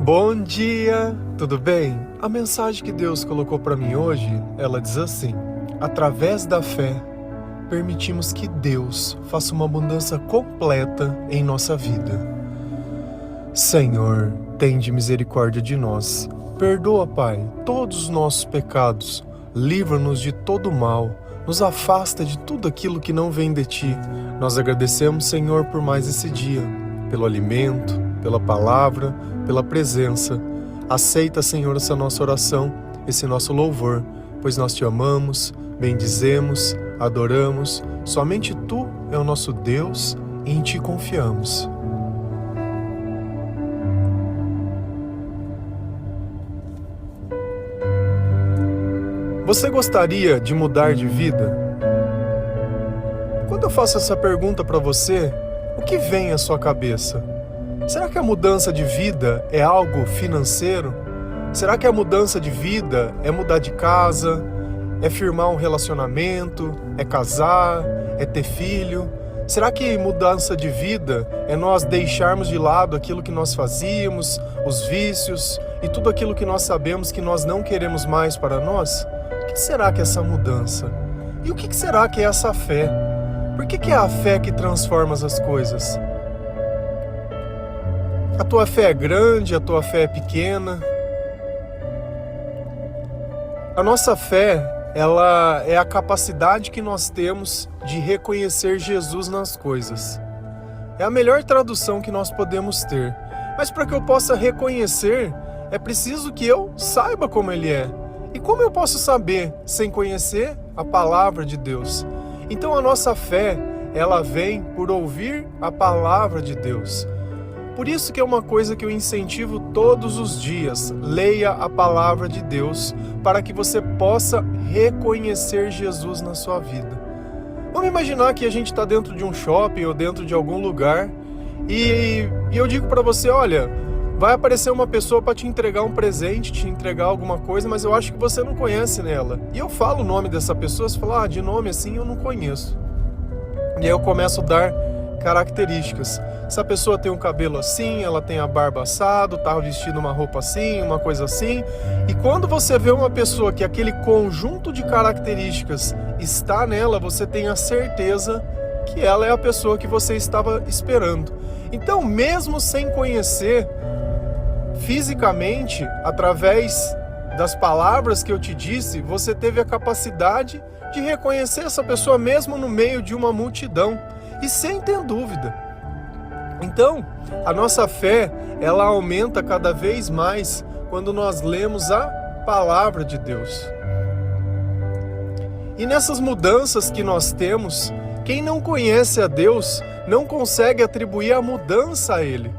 Bom dia, tudo bem? A mensagem que Deus colocou para mim hoje, ela diz assim: através da fé, permitimos que Deus faça uma mudança completa em nossa vida. Senhor, tende misericórdia de nós. Perdoa, Pai, todos os nossos pecados. Livra-nos de todo mal. Nos afasta de tudo aquilo que não vem de Ti. Nós agradecemos, Senhor, por mais esse dia, pelo alimento, pela palavra, pela presença. Aceita, Senhor, essa nossa oração, esse nosso louvor, pois nós Te amamos, bendizemos, adoramos. Somente Tu é o nosso Deus e em Ti confiamos. Você gostaria de mudar de vida? Quando eu faço essa pergunta para você, o que vem à sua cabeça? Será que a mudança de vida é algo financeiro? Será que a mudança de vida é mudar de casa? É firmar um relacionamento? É casar? É ter filho? Será que mudança de vida é nós deixarmos de lado aquilo que nós fazíamos, os vícios e tudo aquilo que nós sabemos que nós não queremos mais para nós? O que será que é essa mudança? E o que será que é essa fé? Por que é a fé que transforma as coisas? A tua fé é grande, a tua fé é pequena. A nossa fé, ela é a capacidade que nós temos de reconhecer Jesus nas coisas. É a melhor tradução que nós podemos ter. Mas para que eu possa reconhecer, é preciso que eu saiba como Ele é. E como eu posso saber sem conhecer a palavra de Deus? Então a nossa fé, ela vem por ouvir a palavra de Deus. Por isso que é uma coisa que eu incentivo todos os dias: leia a palavra de Deus para que você possa reconhecer Jesus na sua vida. Vamos imaginar que a gente está dentro de um shopping ou dentro de algum lugar e eu digo para você: olha, vai aparecer uma pessoa para te entregar um presente, te entregar alguma coisa, mas eu acho que você não conhece ela. E eu falo o nome dessa pessoa, você fala: de nome assim eu não conheço. E aí eu começo a dar características. Essa pessoa tem um cabelo assim, ela tem a barba assado, tá vestindo uma roupa assim, uma coisa assim. E quando você vê uma pessoa que aquele conjunto de características está nela, você tem a certeza que ela é a pessoa que você estava esperando. Então, mesmo sem conhecer fisicamente, através das palavras que eu te disse, você teve a capacidade de reconhecer essa pessoa mesmo no meio de uma multidão e sem ter dúvida. Então, a nossa fé, ela aumenta cada vez mais quando nós lemos a palavra de Deus. E nessas mudanças que nós temos, quem não conhece a Deus não consegue atribuir a mudança a Ele.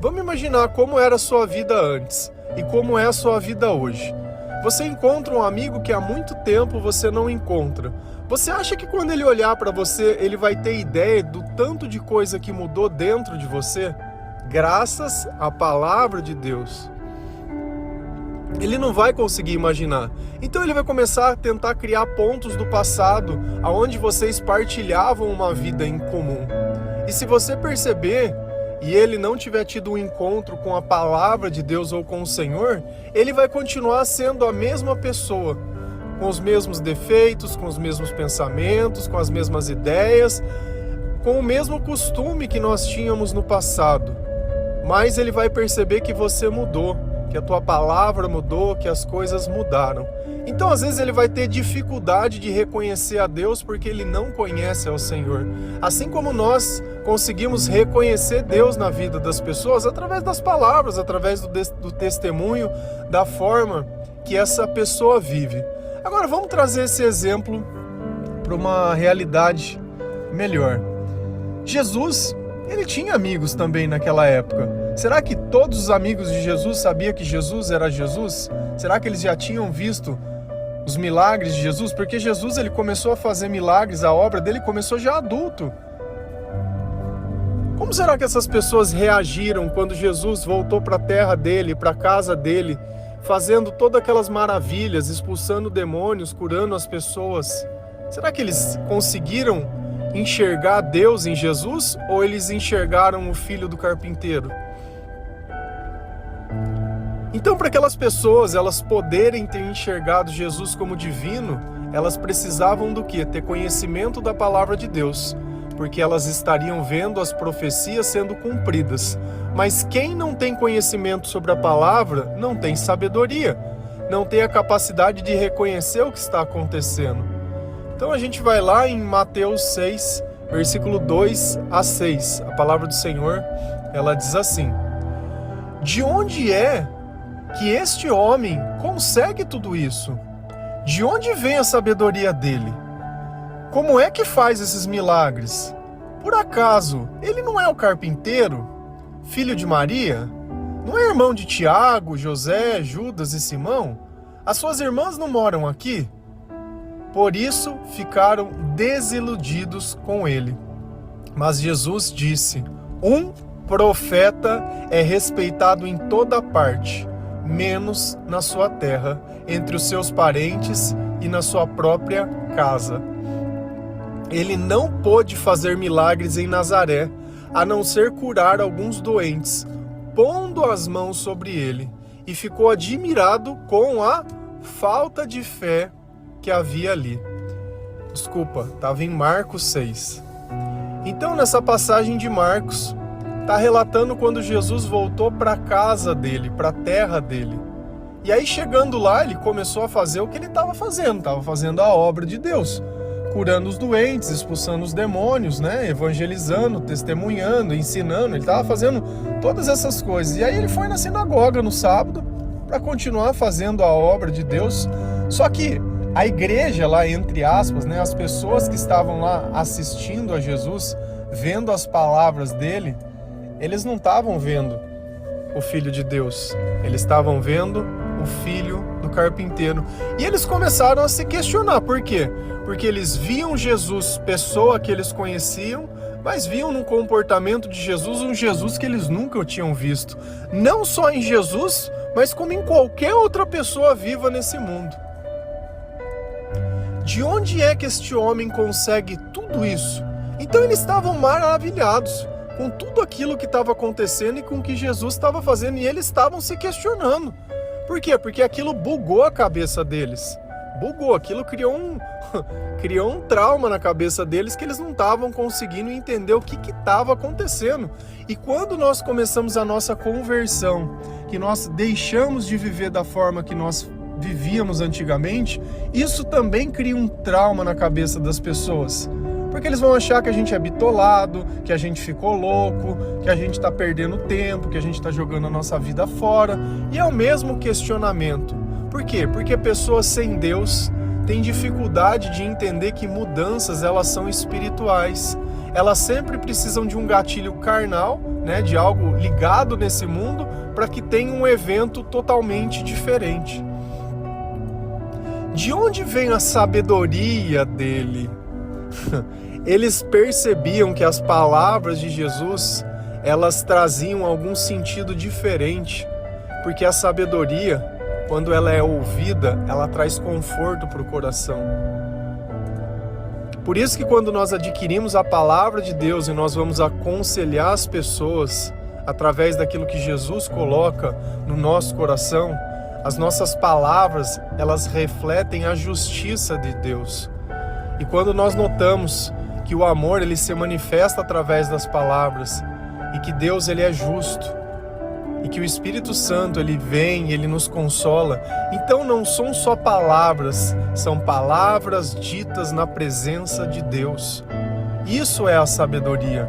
Vamos imaginar como era a sua vida antes e como é a sua vida hoje. Você encontra um amigo que há muito tempo você não encontra. Você acha que quando ele olhar para você, ele vai ter ideia do tanto de coisa que mudou dentro de você? Graças à palavra de Deus. Ele não vai conseguir imaginar. Então ele vai começar a tentar criar pontos do passado aonde vocês partilhavam uma vida em comum. E se você perceber e ele não tiver tido um encontro com a palavra de Deus ou com o Senhor, ele vai continuar sendo a mesma pessoa, com os mesmos defeitos, com os mesmos pensamentos, com as mesmas ideias, com o mesmo costume que nós tínhamos no passado. Mas ele vai perceber que você mudou, que a tua palavra mudou, que as coisas mudaram. Então, às vezes, ele vai ter dificuldade de reconhecer a Deus porque ele não conhece ao Senhor. Assim como nós conseguimos reconhecer Deus na vida das pessoas através das palavras, através do testemunho, da forma que essa pessoa vive. Agora, vamos trazer esse exemplo para uma realidade melhor. Jesus, ele tinha amigos também naquela época. Será que todos os amigos de Jesus sabiam que Jesus era Jesus? Será que eles já tinham visto os milagres de Jesus? Porque Jesus, ele começou a fazer milagres, a obra dele começou já adulto. Como será que essas pessoas reagiram quando Jesus voltou para a terra dele, para a casa dele, fazendo todas aquelas maravilhas, expulsando demônios, curando as pessoas? Será que eles conseguiram enxergar Deus em Jesus ou eles enxergaram o filho do carpinteiro? Então, para aquelas pessoas elas poderem ter enxergado Jesus como divino, elas precisavam do quê? Ter conhecimento da palavra de Deus, porque elas estariam vendo as profecias sendo cumpridas. Mas quem não tem conhecimento sobre a palavra não tem sabedoria, não tem a capacidade de reconhecer o que está acontecendo. Então a gente vai lá em Mateus 6, versículo 2 a 6. A palavra do Senhor, ela diz assim: de onde é que este homem consegue tudo isso? De onde vem a sabedoria dele? Como é que faz esses milagres? Por acaso, ele não é o carpinteiro, filho de Maria? Não é irmão de Tiago, José, Judas e Simão? As suas irmãs não moram aqui? Por isso ficaram desiludidos com ele. Mas Jesus disse: um profeta é respeitado em toda parte, menos na sua terra, entre os seus parentes e na sua própria casa. Ele não pôde fazer milagres em Nazaré, a não ser curar alguns doentes, pondo as mãos sobre ele, e ficou admirado com a falta de fé que havia ali. Desculpa, estava em Marcos 6. Então, nessa passagem de Marcos, está relatando quando Jesus voltou para a casa dele, para a terra dele. E aí, chegando lá, ele começou a fazer o que ele estava fazendo a obra de Deus, curando os doentes, expulsando os demônios, né? Evangelizando, testemunhando, ensinando. Ele estava fazendo todas essas coisas. E aí ele foi na sinagoga no sábado para continuar fazendo a obra de Deus. Só que a igreja lá, entre aspas, né, as pessoas que estavam lá assistindo a Jesus, vendo as palavras dele, eles não estavam vendo o Filho de Deus, eles estavam vendo o filho do carpinteiro. E eles começaram a se questionar. Por quê? Porque eles viam Jesus, pessoa que eles conheciam, mas viam no comportamento de Jesus um Jesus que eles nunca tinham visto. Não só em Jesus, mas como em qualquer outra pessoa viva nesse mundo. De onde é que este homem consegue tudo isso? Então eles estavam maravilhados com tudo aquilo que estava acontecendo e com o que Jesus estava fazendo, e eles estavam se questionando. Por quê? Porque aquilo bugou a cabeça deles. Bugou, aquilo criou um trauma na cabeça deles, que eles não estavam conseguindo entender o que estava acontecendo. E quando nós começamos a nossa conversão, que nós deixamos de viver da forma que nós vivíamos antigamente, isso também cria um trauma na cabeça das pessoas. Porque eles vão achar que a gente é bitolado, que a gente ficou louco, que a gente está perdendo tempo, que a gente está jogando a nossa vida fora. E é o mesmo questionamento. Por quê? Porque pessoas sem Deus têm dificuldade de entender que mudanças, elas são espirituais. Elas sempre precisam de um gatilho carnal, né, de algo ligado nesse mundo, para que tenha um evento totalmente diferente. De onde vem a sabedoria dele? Eles percebiam que as palavras de Jesus, elas traziam algum sentido diferente, porque a sabedoria, quando ela é ouvida, ela traz conforto para o coração. Por isso que quando nós adquirimos a palavra de Deus e nós vamos aconselhar as pessoas através daquilo que Jesus coloca no nosso coração, as nossas palavras, elas refletem a justiça de Deus. E quando nós notamos que o amor, ele se manifesta através das palavras, e que Deus, ele é justo, e que o Espírito Santo, ele vem, ele nos consola, então não são só palavras, são palavras ditas na presença de Deus. Isso é a sabedoria.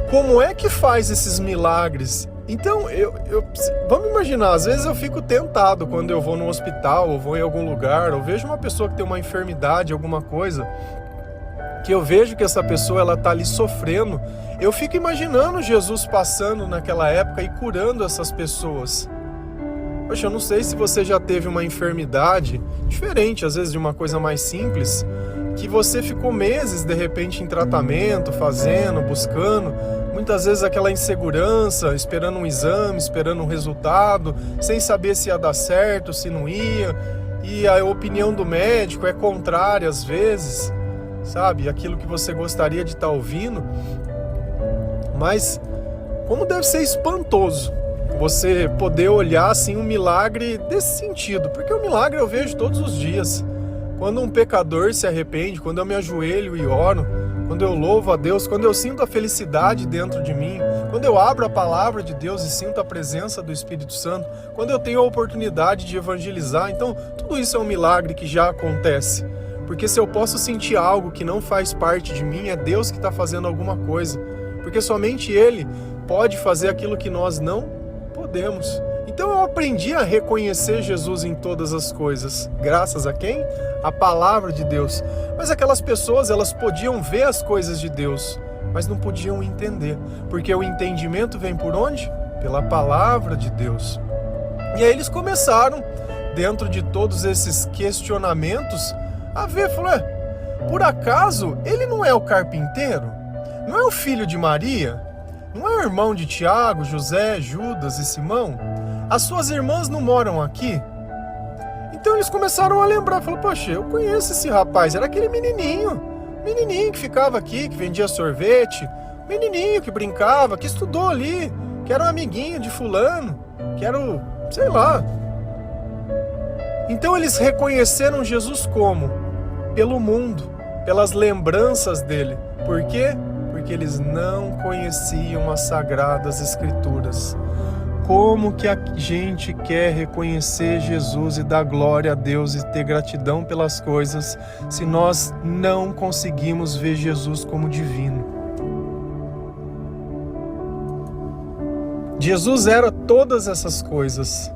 Como é que faz esses milagres? Então, vamos imaginar, às vezes eu fico tentado quando eu vou no hospital, ou vou em algum lugar, ou vejo uma pessoa que tem uma enfermidade, alguma coisa, que eu vejo que essa pessoa, ela está ali sofrendo, eu fico imaginando Jesus passando naquela época e curando essas pessoas. Poxa, eu não sei se você já teve uma enfermidade, diferente às vezes de uma coisa mais simples, que você ficou meses de repente em tratamento, fazendo, buscando, muitas vezes aquela insegurança, esperando um exame, esperando um resultado, sem saber se ia dar certo, se não ia, e a opinião do médico é contrária às vezes, sabe? Aquilo que você gostaria de estar ouvindo. Mas como deve ser espantoso você poder olhar assim um milagre desse sentido, porque o milagre eu vejo todos os dias. Quando um pecador se arrepende, quando eu me ajoelho e oro, quando eu louvo a Deus, quando eu sinto a felicidade dentro de mim, quando eu abro a palavra de Deus e sinto a presença do Espírito Santo, quando eu tenho a oportunidade de evangelizar, então tudo isso é um milagre que já acontece. Porque se eu posso sentir algo que não faz parte de mim, é Deus que está fazendo alguma coisa. Porque somente Ele pode fazer aquilo que nós não podemos. Então eu aprendi a reconhecer Jesus em todas as coisas. Graças a quem? A palavra de Deus. Mas aquelas pessoas, elas podiam ver as coisas de Deus, mas não podiam entender. Porque o entendimento vem por onde? Pela palavra de Deus. E aí eles começaram, dentro de todos esses questionamentos, a ver, falou, por acaso ele não é o carpinteiro? Não é o filho de Maria? Não é o irmão de Tiago, José, Judas e Simão? As suas irmãs não moram aqui? Então eles começaram a lembrar, falaram, poxa, eu conheço esse rapaz, era aquele menininho que ficava aqui, que vendia sorvete, menininho que brincava, que estudou ali, que era um amiguinho de fulano, que era o, sei lá. Então eles reconheceram Jesus como? Pelo mundo, pelas lembranças dele. Por quê? Porque eles não conheciam as Sagradas Escrituras. Como que a gente quer reconhecer Jesus e dar glória a Deus e ter gratidão pelas coisas se nós não conseguimos ver Jesus como divino? Jesus era todas essas coisas,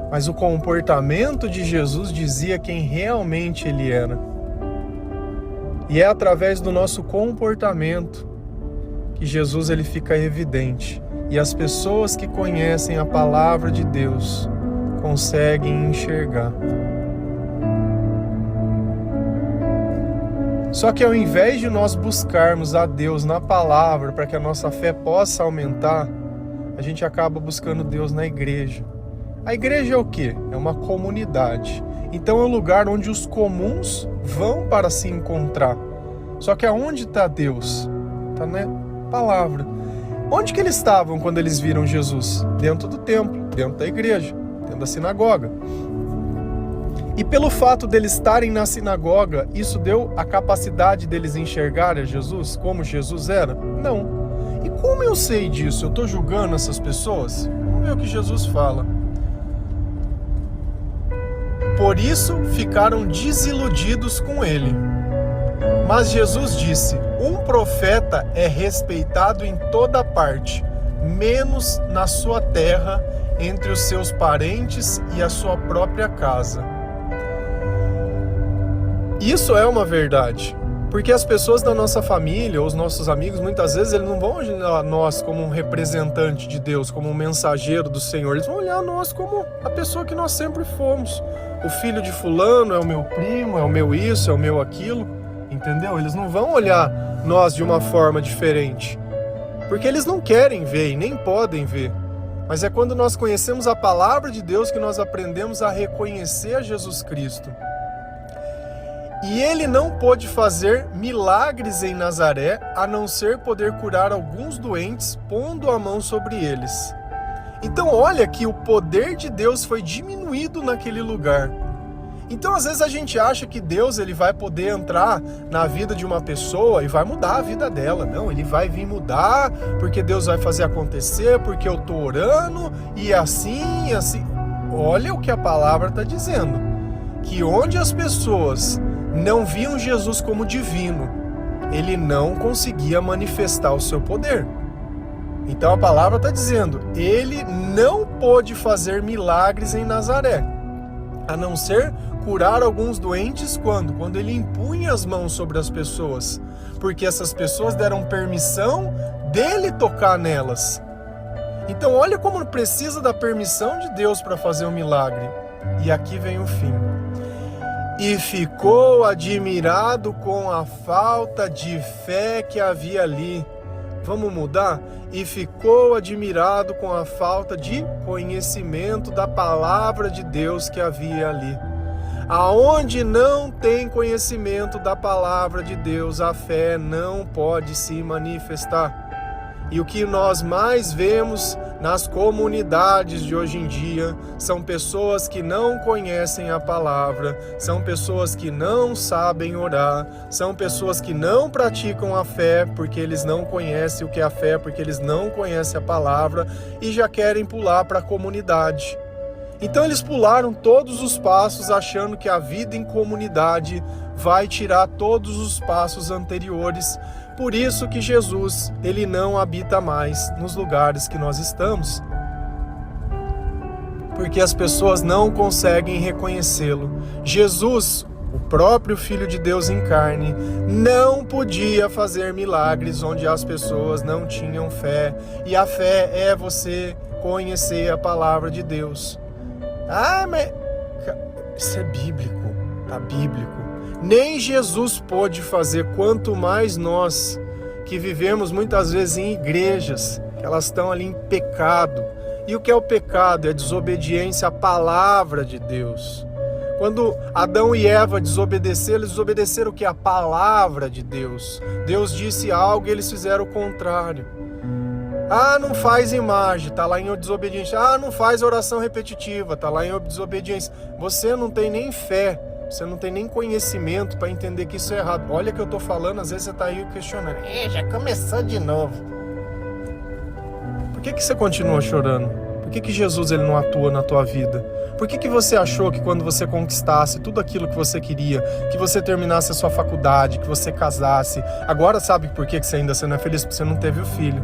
mas o comportamento de Jesus dizia quem realmente ele era. E é através do nosso comportamento que Jesus ele fica evidente. E as pessoas que conhecem a palavra de Deus conseguem enxergar. Só que ao invés de nós buscarmos a Deus na palavra para que a nossa fé possa aumentar, a gente acaba buscando Deus na igreja. A igreja é o quê? É uma comunidade. Então é um lugar onde os comuns vão para se encontrar. Só que aonde está Deus? Está na palavra. Onde que eles estavam quando eles viram Jesus? Dentro do templo, dentro da igreja, dentro da sinagoga. E pelo fato deles estarem na sinagoga, isso deu a capacidade deles enxergarem Jesus como Jesus era? Não. E como eu sei disso? Eu estou julgando essas pessoas? Vamos ver o que Jesus fala. Por isso ficaram desiludidos com ele. Mas Jesus disse, um profeta é respeitado em toda parte, menos na sua terra, entre os seus parentes e a sua própria casa. Isso é uma verdade, porque as pessoas da nossa família, ou os nossos amigos, muitas vezes eles não vão olhar nós como um representante de Deus, como um mensageiro do Senhor, eles vão olhar nós como a pessoa que nós sempre fomos. O filho de fulano é o meu primo, é o meu isso, é o meu aquilo. Entendeu? Eles não vão olhar nós de uma forma diferente, porque eles não querem ver e nem podem ver. Mas é quando nós conhecemos a palavra de Deus que nós aprendemos a reconhecer a Jesus Cristo. E ele não pôde fazer milagres em Nazaré, a não ser poder curar alguns doentes, pondo a mão sobre eles. Então olha que o poder de Deus foi diminuído naquele lugar. Então, às vezes a gente acha que Deus ele vai poder entrar na vida de uma pessoa e vai mudar a vida dela. Não, ele vai vir mudar, porque Deus vai fazer acontecer, porque eu estou orando, e assim, e assim. Olha o que a palavra está dizendo. Que onde as pessoas não viam Jesus como divino, ele não conseguia manifestar o seu poder. Então a palavra está dizendo, ele não pôde fazer milagres em Nazaré, a não ser curar alguns doentes quando? Quando ele impunha as mãos sobre as pessoas, porque essas pessoas deram permissão dele tocar nelas. Então olha como precisa da permissão de Deus para fazer um milagre. E aqui vem o fim. E ficou admirado com a falta de fé que havia ali. Vamos mudar? E ficou admirado com a falta de conhecimento da palavra de Deus que havia ali. Aonde não tem conhecimento da palavra de Deus, a fé não pode se manifestar. E o que nós mais vemos nas comunidades de hoje em dia são pessoas que não conhecem a palavra, são pessoas que não sabem orar, são pessoas que não praticam a fé porque eles não conhecem o que é a fé, porque eles não conhecem a palavra e já querem pular para a comunidade. Então eles pularam todos os passos achando que a vida em comunidade vai tirar todos os passos anteriores. Por isso que Jesus, ele não habita mais nos lugares que nós estamos. Porque as pessoas não conseguem reconhecê-lo. Jesus, o próprio Filho de Deus em carne, não podia fazer milagres onde as pessoas não tinham fé. E a fé é você conhecer a palavra de Deus. Ah, mas isso é bíblico, tá bíblico. Nem Jesus pôde fazer, quanto mais nós, que vivemos muitas vezes em igrejas, que elas estão ali em pecado. E o que é o pecado? É a desobediência à palavra de Deus. Quando Adão e Eva desobedeceram, eles desobedeceram o que? A palavra de Deus. Deus disse algo e eles fizeram o contrário. Ah, não faz imagem, está lá em desobediência. Ah, não faz oração repetitiva, está lá em desobediência. Você não tem nem fé. Você não tem nem conhecimento para entender que isso é errado. Olha que eu estou falando, às vezes você está aí questionando. Já começou de novo. Por que você continua chorando? Por que Jesus ele não atua na tua vida? Por que você achou que quando você conquistasse tudo aquilo que você queria, que você terminasse a sua faculdade, que você casasse, agora sabe por que você ainda não é feliz? Porque você não teve o filho.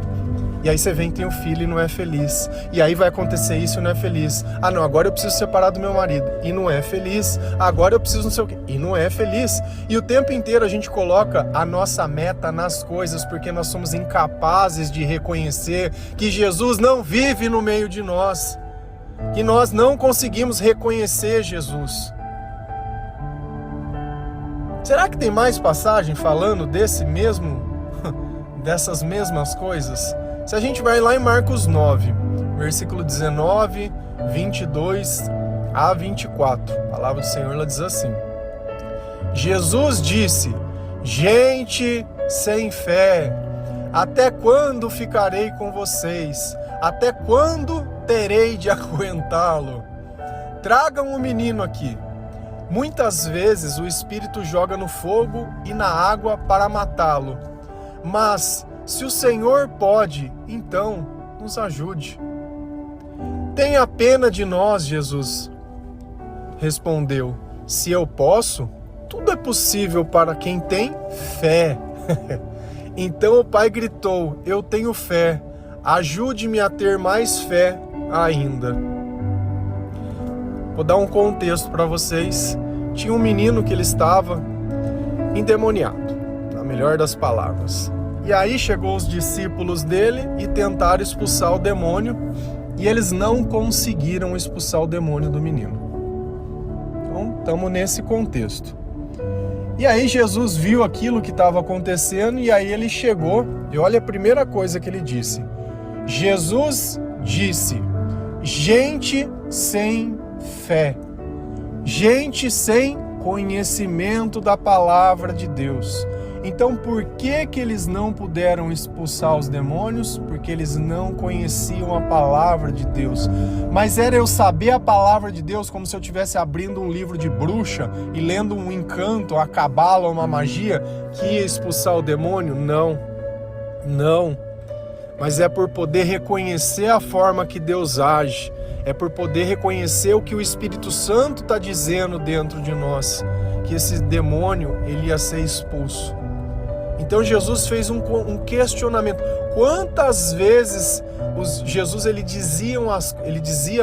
E aí você vem, tem um filho e não é feliz. E aí vai acontecer isso e não é feliz. Ah não, agora eu preciso separar do meu marido. E não é feliz. Agora eu preciso não sei o quê. E não é feliz. E o tempo inteiro a gente coloca a nossa meta nas coisas porque nós somos incapazes de reconhecer que Jesus não vive no meio de nós. Que nós não conseguimos reconhecer Jesus. Será que tem mais passagem falando dessas mesmas coisas? Se a gente vai lá em Marcos 9, versículo 19, 22 a 24, a palavra do Senhor ela diz assim: Jesus disse: gente sem fé, até quando ficarei com vocês? Até quando terei de aguentá-lo? Tragam o menino aqui. Muitas vezes o Espírito joga no fogo e na água para matá-lo. Mas se o Senhor pode, então nos ajude. Tenha pena de nós, Jesus. Respondeu: se eu posso, tudo é possível para quem tem fé. Então o pai gritou: eu tenho fé, ajude-me a ter mais fé ainda. Vou dar um contexto para vocês. Tinha um menino que ele estava endemoniado, na melhor das palavras. E aí chegou os discípulos dele e tentaram expulsar o demônio, e eles não conseguiram expulsar o demônio do menino. Então, estamos nesse contexto. E aí Jesus viu aquilo que estava acontecendo, e aí ele chegou, e olha a primeira coisa que ele disse. Jesus disse: gente sem fé, gente sem conhecimento da palavra de Deus. Então, por que eles não puderam expulsar os demônios? Porque eles não conheciam a palavra de Deus. Mas era eu saber a palavra de Deus como se eu estivesse abrindo um livro de bruxa e lendo um encanto, a cabala, uma magia, que ia expulsar o demônio? Não. Não. Mas é por poder reconhecer a forma que Deus age. É por poder reconhecer o que o Espírito Santo está dizendo dentro de nós. Que esse demônio ele ia ser expulso. Então Jesus fez um questionamento. Quantas vezes Jesus ele dizia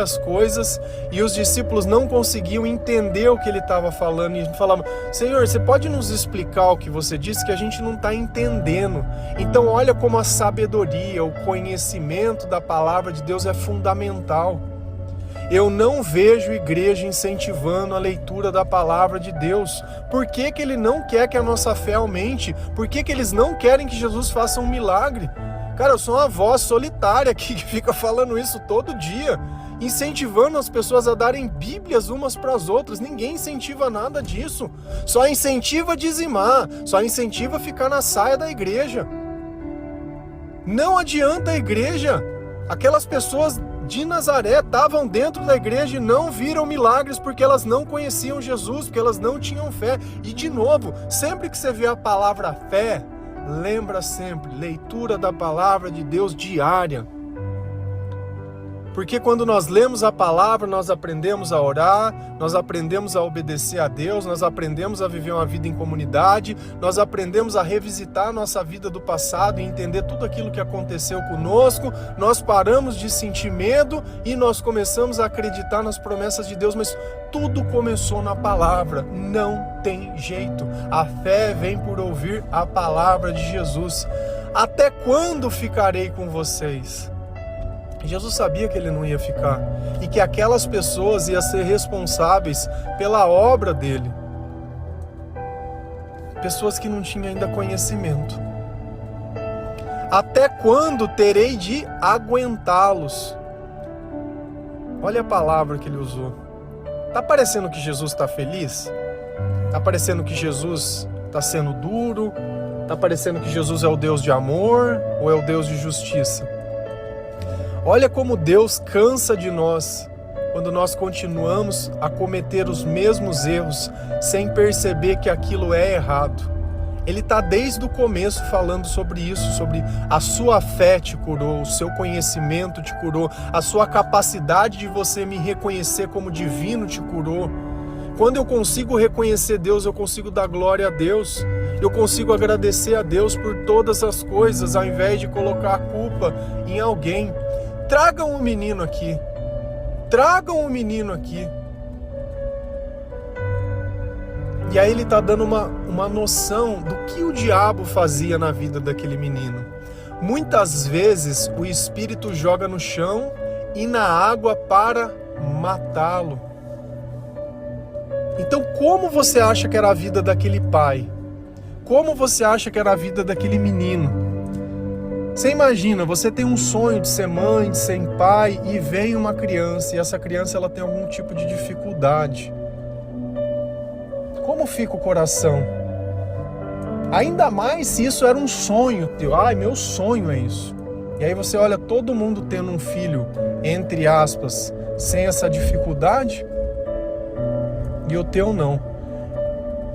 as coisas e os discípulos não conseguiam entender o que ele estava falando e falavam: Senhor, você pode nos explicar o que você disse, que a gente não está entendendo. Então olha como a sabedoria, o conhecimento da palavra de Deus é fundamental. Eu não vejo igreja incentivando a leitura da palavra de Deus. Por que ele não quer que a nossa fé aumente? Por que eles não querem que Jesus faça um milagre? Cara, eu sou uma voz solitária aqui que fica falando isso todo dia, incentivando as pessoas a darem Bíblias umas para as outras. Ninguém incentiva nada disso. Só incentiva a dizimar, só incentiva a ficar na saia da igreja. Não adianta a igreja. Aquelas pessoas de Nazaré estavam dentro da igreja e não viram milagres porque elas não conheciam Jesus, porque elas não tinham fé. E de novo, sempre que você vê a palavra fé, lembra sempre, leitura da palavra de Deus diária. Porque quando nós lemos a palavra, nós aprendemos a orar, nós aprendemos a obedecer a Deus, nós aprendemos a viver uma vida em comunidade, nós aprendemos a revisitar a nossa vida do passado e entender tudo aquilo que aconteceu conosco, nós paramos de sentir medo e nós começamos a acreditar nas promessas de Deus, mas tudo começou na palavra, não tem jeito. A fé vem por ouvir a palavra de Jesus. Até quando ficarei com vocês? Jesus sabia que ele não ia ficar e que aquelas pessoas iam ser responsáveis pela obra dele. Pessoas que não tinham ainda conhecimento. Até quando terei de aguentá-los? Olha a palavra que ele usou. Tá parecendo que Jesus está feliz? Tá parecendo que Jesus está sendo duro? Tá parecendo que Jesus é o Deus de amor ou é o Deus de justiça? Olha como Deus cansa de nós quando nós continuamos a cometer os mesmos erros sem perceber que aquilo é errado. Ele está desde o começo falando sobre isso, sobre a sua fé te curou, o seu conhecimento te curou, a sua capacidade de você me reconhecer como divino te curou. Quando eu consigo reconhecer Deus, eu consigo dar glória a Deus. Eu consigo agradecer a Deus por todas as coisas, ao invés de colocar a culpa em alguém. Tragam um menino aqui. Tragam um menino aqui. E aí ele está dando uma noção do que o diabo fazia na vida daquele menino. Muitas vezes o espírito joga no chão e na água para matá-lo. Então como você acha que era a vida daquele pai? Como você acha que era a vida daquele menino? Você imagina, você tem um sonho de ser mãe, de ser pai, e vem uma criança, e essa criança ela tem algum tipo de dificuldade. Como fica o coração? Ainda mais se isso era um sonho teu. Ai, meu sonho é isso. E aí você olha todo mundo tendo um filho, entre aspas, sem essa dificuldade, e o teu não.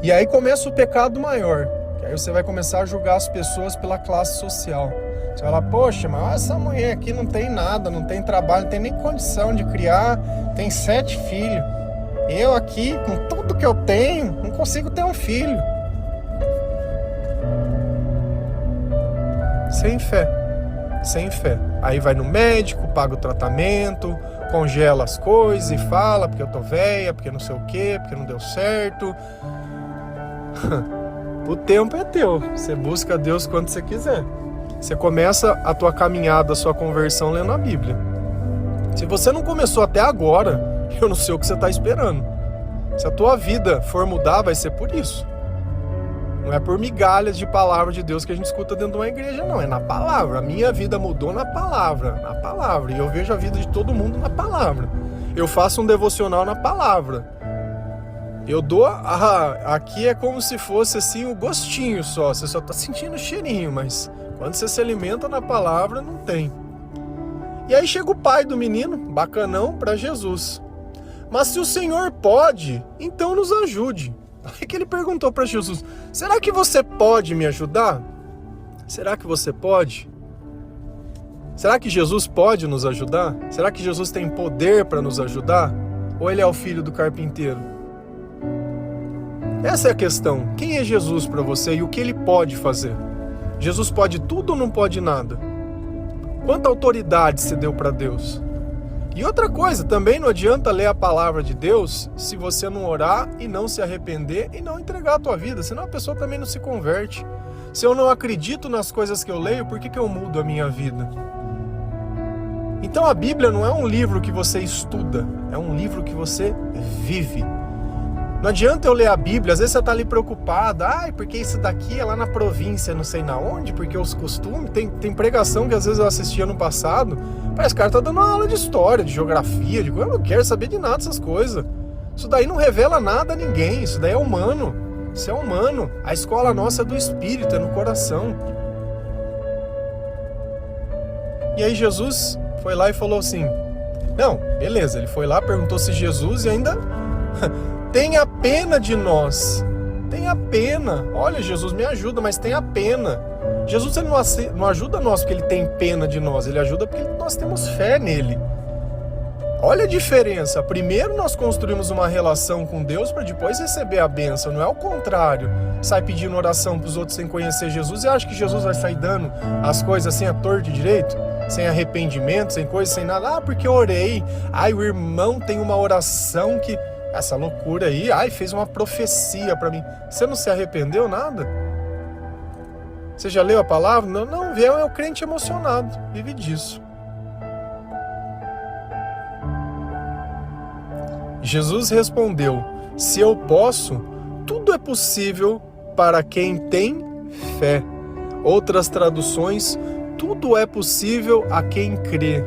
E aí começa o pecado maior. Que aí você vai começar a julgar as pessoas pela classe social. Você fala, poxa, mas essa mulher aqui não tem nada, não tem trabalho, não tem nem condição de criar, tem 7 filhos. Eu aqui, com tudo que eu tenho, não consigo ter um filho. Sem fé. Sem fé. Aí vai no médico, paga o tratamento, congela as coisas e fala, porque eu tô velha, porque não sei o quê, porque não deu certo. O tempo é teu. Você busca Deus quando você quiser. Você começa a tua caminhada, a sua conversão lendo a Bíblia. Se você não começou até agora, eu não sei o que você está esperando. Se a tua vida for mudar, vai ser por isso. Não é por migalhas de palavra de Deus que a gente escuta dentro de uma igreja, não. É na palavra. A minha vida mudou na palavra. Na palavra. E eu vejo a vida de todo mundo na palavra. Eu faço um devocional na palavra. Eu dou... aqui é como se fosse assim o gostinho só. Você só está sentindo o cheirinho, mas... quando você se alimenta na palavra, não tem. E aí chega o pai do menino, bacanão, para Jesus. Mas se o Senhor pode, então nos ajude. Aí que ele perguntou para Jesus, será que você pode me ajudar? Será que você pode? Será que Jesus pode nos ajudar? Será que Jesus tem poder para nos ajudar? Ou ele é o filho do carpinteiro? Essa é a questão. Quem é Jesus para você e o que ele pode fazer? Jesus pode tudo ou não pode nada? Quanta autoridade você deu para Deus? E outra coisa, também não adianta ler a palavra de Deus se você não orar e não se arrepender e não entregar a tua vida, senão a pessoa também não se converte. Se eu não acredito nas coisas que eu leio, por que eu mudo a minha vida? Então a Bíblia não é um livro que você estuda, é um livro que você vive. Não adianta eu ler a Bíblia, às vezes você está ali preocupado, porque isso daqui é lá na província, não sei na onde, porque os costumes, tem pregação que às vezes eu assistia no passado, parece que o cara está dando uma aula de história, de geografia, eu não quero saber de nada dessas coisas. Isso daí não revela nada a ninguém, isso daí é humano, isso é humano. A escola nossa é do espírito, é no coração. E aí Jesus foi lá e falou assim, não, beleza, ele foi lá, perguntou se Jesus e ainda tenha pena de nós. Tenha pena. Olha, Jesus, me ajuda, mas tenha pena. Jesus ele não ajuda nós porque ele tem pena de nós, ele ajuda porque nós temos fé nele. Olha a diferença. Primeiro nós construímos uma relação com Deus para depois receber a bênção. Não é o contrário. Sai pedindo oração para os outros sem conhecer Jesus e acha que Jesus vai sair dando as coisas assim à torta e direito? Sem arrependimento, sem coisa, sem nada. Ah, porque eu orei. Ai, o irmão tem uma oração que... Essa loucura aí. Ai, fez uma profecia para mim. Você não se arrependeu nada? Você já leu a palavra? Não, é o crente emocionado. Vive disso. Jesus respondeu, se eu posso, tudo é possível para quem tem fé. Outras traduções, tudo é possível a quem crê.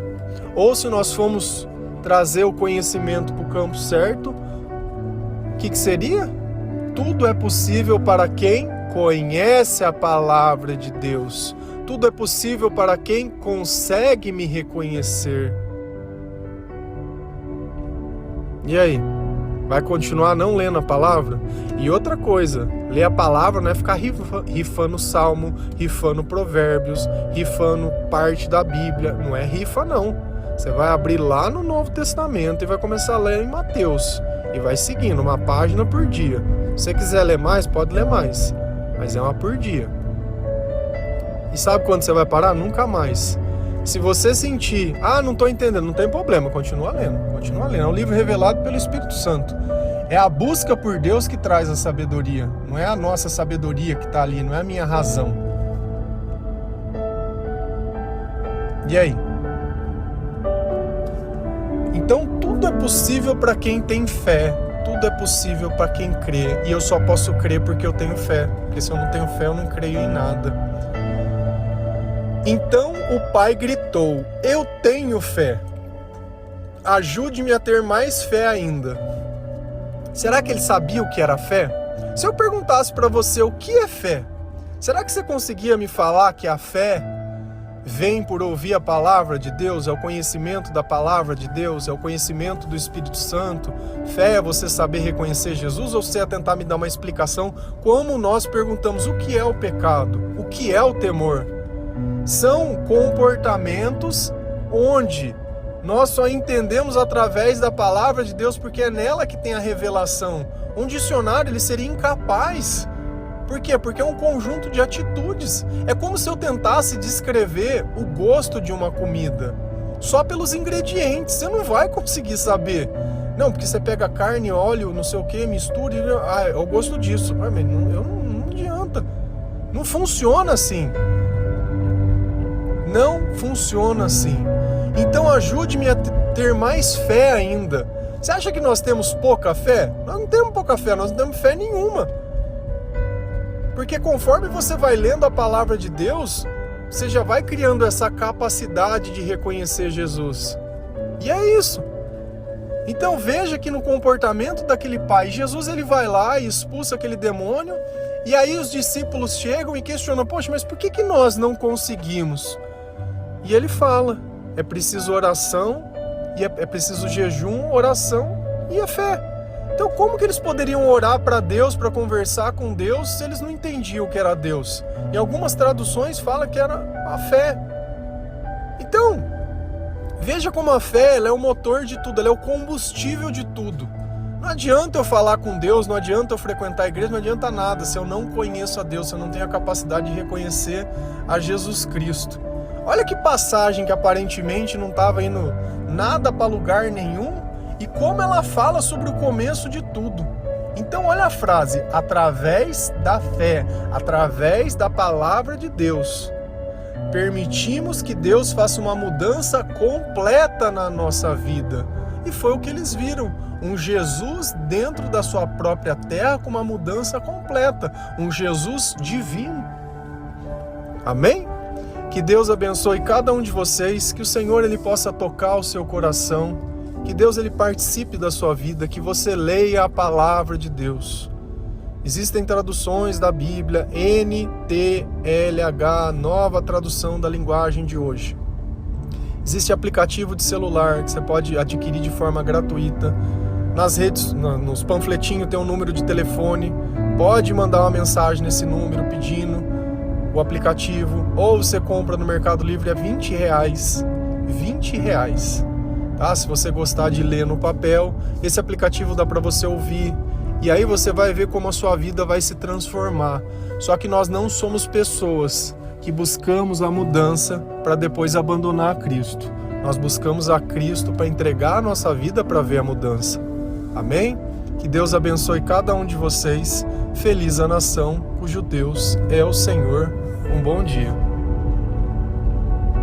Ou se nós formos trazer o conhecimento para o campo certo, o que seria? Tudo é possível para quem conhece a palavra de Deus. Tudo é possível para quem consegue me reconhecer. E aí? Vai continuar não lendo a palavra? E outra coisa, ler a palavra não é ficar rifando Salmo, rifando Provérbios, rifando parte da Bíblia. Não é rifa, não. Você vai abrir lá no Novo Testamento e vai começar a ler em Mateus. E vai seguindo, uma página por dia. Se você quiser ler mais, pode ler mais. Mas é uma por dia. E sabe quando você vai parar? Nunca mais. Se você sentir, não estou entendendo, não tem problema, continua lendo. É um livro revelado pelo Espírito Santo. É a busca por Deus que traz a sabedoria. Não é a nossa sabedoria que está ali, não é a minha razão. E aí? Então tudo é possível para quem tem fé. Tudo é possível para quem crê. E eu só posso crer porque eu tenho fé. Porque se eu não tenho fé, eu não creio em nada. Então o pai gritou, eu tenho fé. Ajude-me a ter mais fé ainda. Será que ele sabia o que era fé? Se eu perguntasse para você o que é fé, será que você conseguia me falar que a fé vem por ouvir a palavra de Deus, é o conhecimento da palavra de Deus, é o conhecimento do Espírito Santo? Fé é você saber reconhecer Jesus, ou você ia tentar me dar uma explicação como nós perguntamos o que é o pecado, o que é o temor? São comportamentos onde nós só entendemos através da palavra de Deus, porque é nela que tem a revelação. Um dicionário ele seria incapaz. Por quê? Porque é um conjunto de atitudes. É como se eu tentasse descrever o gosto de uma comida só pelos ingredientes. Você não vai conseguir saber. Não, porque você pega carne, óleo, não sei o que, mistura e... eu gosto disso. Mas não adianta. Não funciona assim. Não funciona assim. Então ajude-me a ter mais fé ainda. Você acha que nós temos pouca fé? Nós não temos pouca fé, nós não temos fé nenhuma. Porque conforme você vai lendo a palavra de Deus, você já vai criando essa capacidade de reconhecer Jesus. E é isso. Então veja que no comportamento daquele pai, Jesus ele vai lá e expulsa aquele demônio, e aí os discípulos chegam e questionam, poxa, mas por que nós não conseguimos? E ele fala, é preciso oração, e é preciso jejum, oração e a fé. Então como que eles poderiam orar para Deus, para conversar com Deus, se eles não entendiam o que era Deus? Em algumas traduções fala que era a fé. Então, veja como a fé ela é o motor de tudo, ela é o combustível de tudo. Não adianta eu falar com Deus, não adianta eu frequentar a igreja, não adianta nada se eu não conheço a Deus, se eu não tenho a capacidade de reconhecer a Jesus Cristo. Olha que passagem que aparentemente não estava indo nada para lugar nenhum e como ela fala sobre o começo de tudo. Então olha a frase, através da fé, através da palavra de Deus, permitimos que Deus faça uma mudança completa na nossa vida. E foi o que eles viram, um Jesus dentro da sua própria terra com uma mudança completa, um Jesus divino. Amém? Que Deus abençoe cada um de vocês, que o Senhor ele possa tocar o seu coração, que Deus ele participe da sua vida, que você leia a palavra de Deus. Existem traduções da Bíblia, NTLH, nova tradução da linguagem de hoje. Existe aplicativo de celular que você pode adquirir de forma gratuita. Nas redes, nos panfletinhos tem um número de telefone. Pode mandar uma mensagem nesse número pedindo o aplicativo. Ou você compra no Mercado Livre a R$20. R$20. Tá? Se você gostar de ler no papel, esse aplicativo dá para você ouvir. E aí você vai ver como a sua vida vai se transformar. Só que nós não somos pessoas que buscamos a mudança para depois abandonar a Cristo. Nós buscamos a Cristo para entregar a nossa vida para ver a mudança. Amém? Que Deus abençoe cada um de vocês. Feliz a nação cujo Deus é o Senhor. Um bom dia.